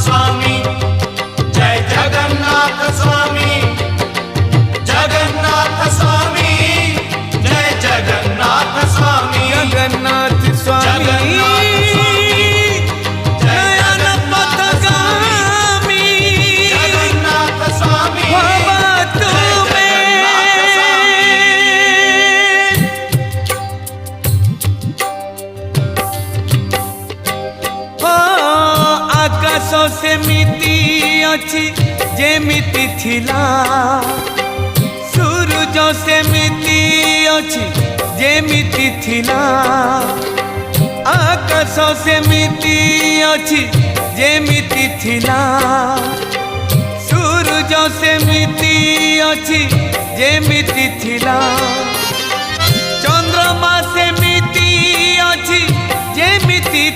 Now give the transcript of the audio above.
स्वामी जय जगन्नाथ स्वामी जगन्नाथ स्वामी जय जगन्नाथ स्वामी जगन्नाथ स्वामी नयन पथगामी जगन्नाथ स्वामी भवतु मे आकाश सेमिति अछि जेमिति थिला सूरज सेमिति अछि जेमिति थिला आकाश सेमिति अछि जेमिति थिला सूरज सेमिति अछि जेमिति थिला चंद्रमा सेमिति अछि जेमिति